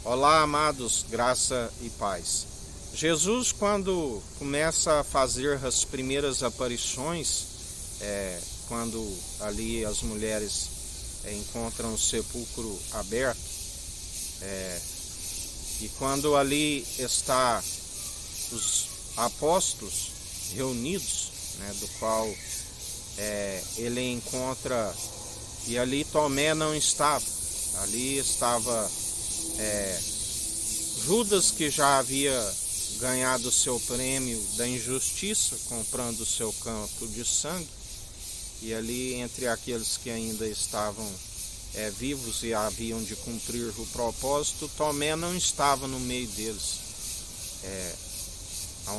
Olá, amados, graça e paz. Jesus, quando começa a fazer as primeiras aparições, quando ali as mulheres encontram o sepulcro aberto, e quando ali está os apóstolos reunidos, do qual ele encontra, e ali Tomé não estava, ali estava Judas, que já havia ganhado o seu prêmio da injustiça, comprando o seu campo de sangue, e ali entre aqueles que ainda estavam vivos e haviam de cumprir o propósito, Tomé não estava no meio deles,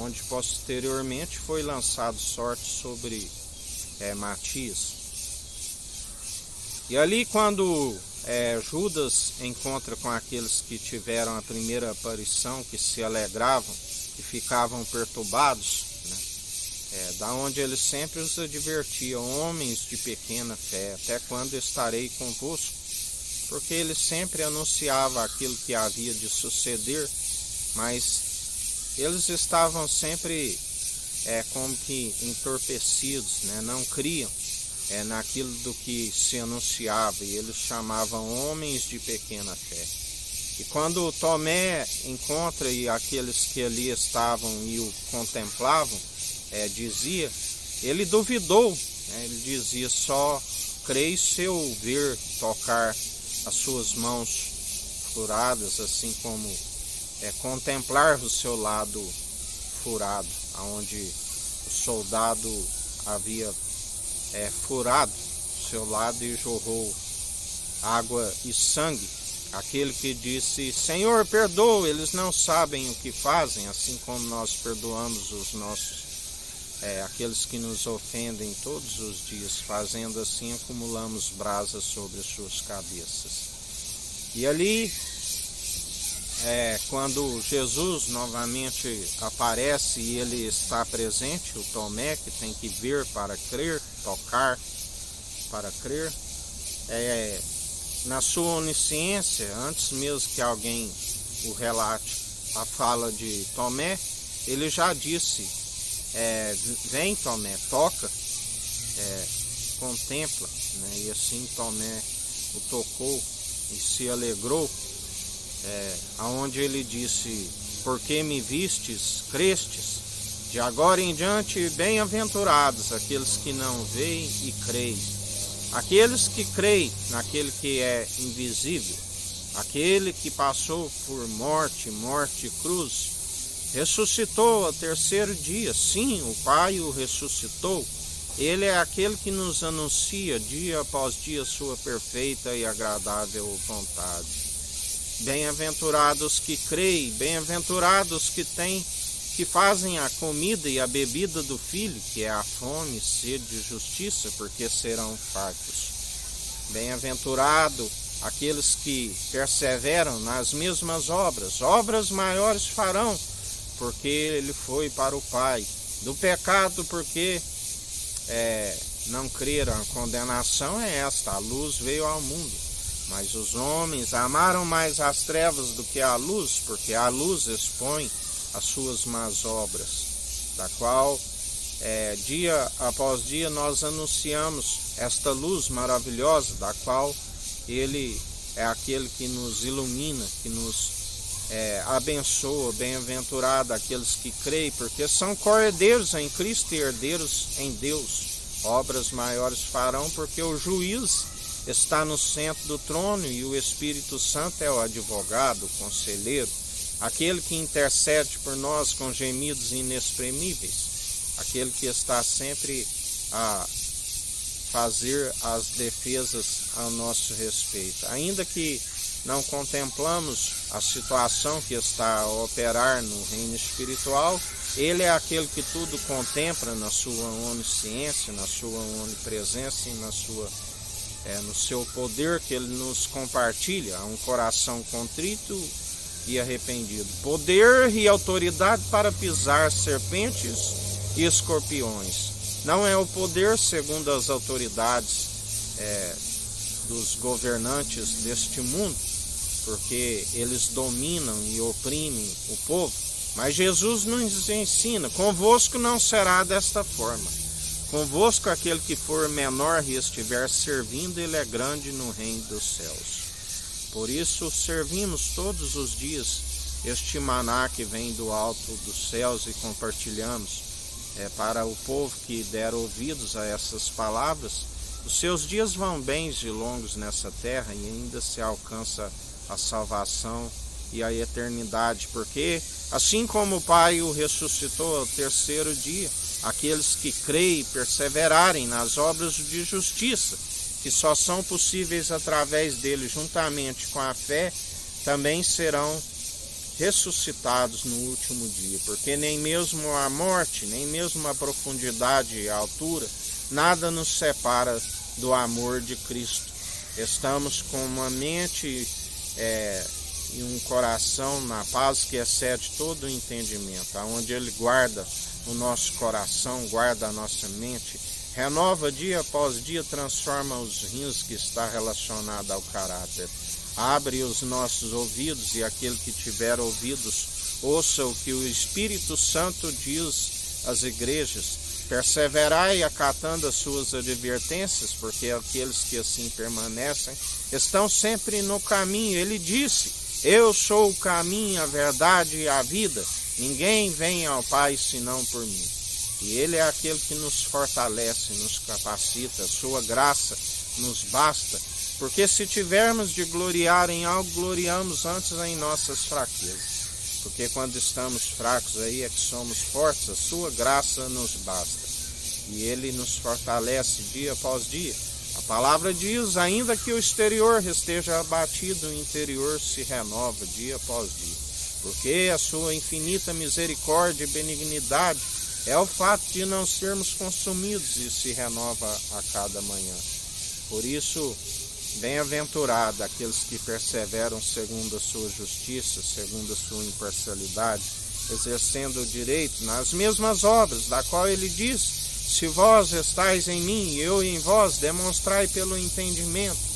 onde posteriormente foi lançado sorte sobre Matias. E ali quando Judas encontra com aqueles que tiveram a primeira aparição, que se alegravam e ficavam perturbados, da onde ele sempre os advertia: homens de pequena fé, até quando estarei convosco? Porque ele sempre anunciava aquilo que havia de suceder, mas eles estavam sempre como que entorpecidos, não criam naquilo do que se anunciava, e eles chamavam homens de pequena fé. E quando Tomé encontra, e aqueles que ali estavam e o contemplavam, dizia, ele duvidou, ele dizia: só creio se eu ver, tocar as suas mãos furadas, assim como contemplar o seu lado furado, aonde o soldado havia furado o seu lado e jorrou água e sangue. Aquele que disse: Senhor, perdoa, eles não sabem o que fazem, assim como nós perdoamos os nossos, aqueles que nos ofendem todos os dias, fazendo assim acumulamos brasas sobre as suas cabeças. E ali, quando Jesus novamente aparece e ele está presente, o Tomé, que tem que ver para crer, tocar para crer, na sua onisciência, antes mesmo que alguém o relate a fala de Tomé, ele já disse: vem Tomé, toca, contempla, e assim Tomé o tocou e se alegrou, aonde ele disse: porque me vistes, crestes, de agora em diante bem-aventurados aqueles que não veem e creem. Aqueles que creem naquele que é invisível, aquele que passou por morte e cruz, ressuscitou ao terceiro dia. Sim, o Pai o ressuscitou. Ele é aquele que nos anuncia dia após dia sua perfeita e agradável vontade. Bem-aventurados que creem, bem-aventurados que fazem a comida e a bebida do Filho, que é a fome e sede de justiça, porque serão fartos. Bem-aventurado aqueles que perseveram nas mesmas obras maiores farão, porque ele foi para o Pai. Do pecado, porque não creram. A condenação é esta: a luz veio ao mundo, mas os homens amaram mais as trevas do que a luz, porque a luz expõe as suas más obras, da qual dia após dia nós anunciamos esta luz maravilhosa, da qual ele é aquele que nos ilumina, que nos abençoa. Bem-aventurado aqueles que creem, porque são co-herdeiros em Cristo e herdeiros em Deus. Obras maiores farão, porque o juiz está no centro do trono e o Espírito Santo é o advogado, o conselheiro, aquele que intercede por nós com gemidos inexprimíveis, aquele que está sempre a fazer as defesas ao nosso respeito. Ainda que não contemplamos a situação que está a operar no reino espiritual, ele é aquele que tudo contempla na sua onisciência, na sua onipresença e no seu poder, que ele nos compartilha um coração contrito e arrependido, poder e autoridade para pisar serpentes e escorpiões. Não é o poder segundo as autoridades dos governantes deste mundo, porque eles dominam e oprimem o povo. Mas Jesus nos ensina: convosco não será desta forma. Convosco aquele que for menor e estiver servindo, ele é grande no reino dos céus. Por isso servimos todos os dias este maná que vem do alto dos céus e compartilhamos para o povo que der ouvidos a essas palavras. Os seus dias vão bens e longos nessa terra e ainda se alcança a salvação e a eternidade, porque assim como o Pai o ressuscitou ao terceiro dia, aqueles que creem e perseverarem nas obras de justiça, que só são possíveis através dele, juntamente com a fé, também serão ressuscitados no último dia, porque nem mesmo a morte, nem mesmo a profundidade e a altura, nada nos separa do amor de Cristo. Estamos com uma mente e um coração na paz que excede todo o entendimento, aonde Ele guarda o nosso coração, guarda a nossa mente, renova dia após dia, transforma os rins que está relacionado ao caráter. Abre os nossos ouvidos e aquele que tiver ouvidos, ouça o que o Espírito Santo diz às igrejas. Perseverai acatando as suas advertências, porque aqueles que assim permanecem estão sempre no caminho. Ele disse: eu sou o caminho, a verdade e a vida. Ninguém vem ao Pai senão por mim. E Ele é aquele que nos fortalece, nos capacita. A sua graça nos basta. Porque se tivermos de gloriar em algo, gloriamos antes em nossas fraquezas. Porque quando estamos fracos aí é que somos fortes, a sua graça nos basta. E Ele nos fortalece dia após dia. A palavra diz: ainda que o exterior esteja abatido, o interior se renova dia após dia. Porque a sua infinita misericórdia e benignidade é o fato de não sermos consumidos e se renova a cada manhã. Por isso, bem-aventurado aqueles que perseveram segundo a sua justiça, segundo a sua imparcialidade, exercendo o direito nas mesmas obras, da qual ele diz: se vós estáis em mim e eu em vós, demonstrai pelo entendimento.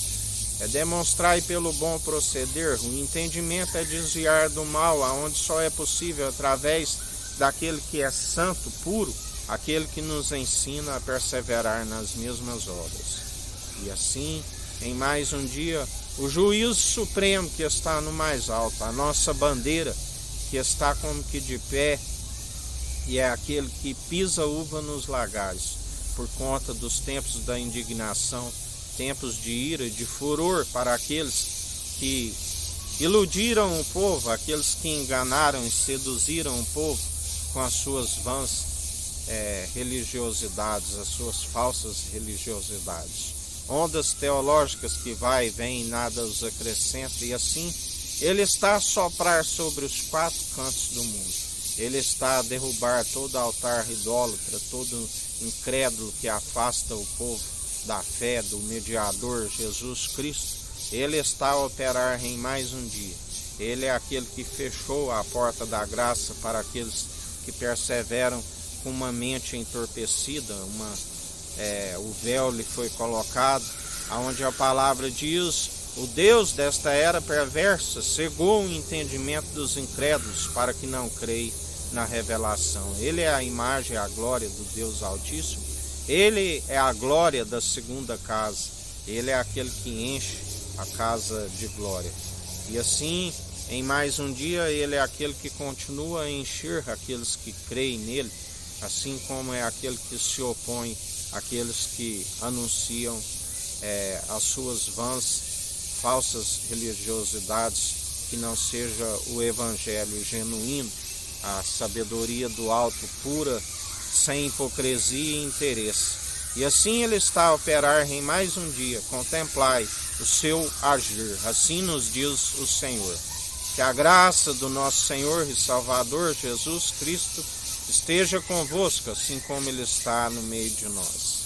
Demonstrai pelo bom proceder. O entendimento é desviar do mal, aonde só é possível através daquele que é santo, puro, aquele que nos ensina a perseverar nas mesmas obras. E assim, em mais um dia, o juízo supremo que está no mais alto, a nossa bandeira que está como que de pé, e é aquele que pisa uva nos lagares, por conta dos tempos da indignação, tempos de ira e de furor para aqueles que iludiram o povo, aqueles que enganaram e seduziram o povo com as suas vãs religiosidades, as suas falsas religiosidades. Ondas teológicas que vai e vem e nada os acrescenta, e assim ele está a soprar sobre os quatro cantos do mundo. Ele está a derrubar todo altar idólatra, todo incrédulo que afasta o povo da fé do mediador Jesus Cristo. Ele está a operar em mais um dia. Ele é aquele que fechou a porta da graça para aqueles que perseveram com uma mente entorpecida. O véu lhe foi colocado, onde a palavra diz: o Deus desta era perversa cegou o entendimento dos incrédulos para que não creem na revelação. Ele é a imagem e a glória do Deus Altíssimo. Ele é a glória da segunda casa. Ele é aquele que enche a casa de glória. E assim, em mais um dia, Ele é aquele que continua a encher aqueles que creem nele, assim como é aquele que se opõe àqueles que anunciam as suas vãs, falsas religiosidades, que não seja o evangelho genuíno, a sabedoria do alto pura, sem hipocrisia e interesse. E assim Ele está a operar em mais um dia. Contemplai o seu agir. Assim nos diz o Senhor. Que a graça do nosso Senhor e Salvador Jesus Cristo esteja convosco, assim como Ele está no meio de nós.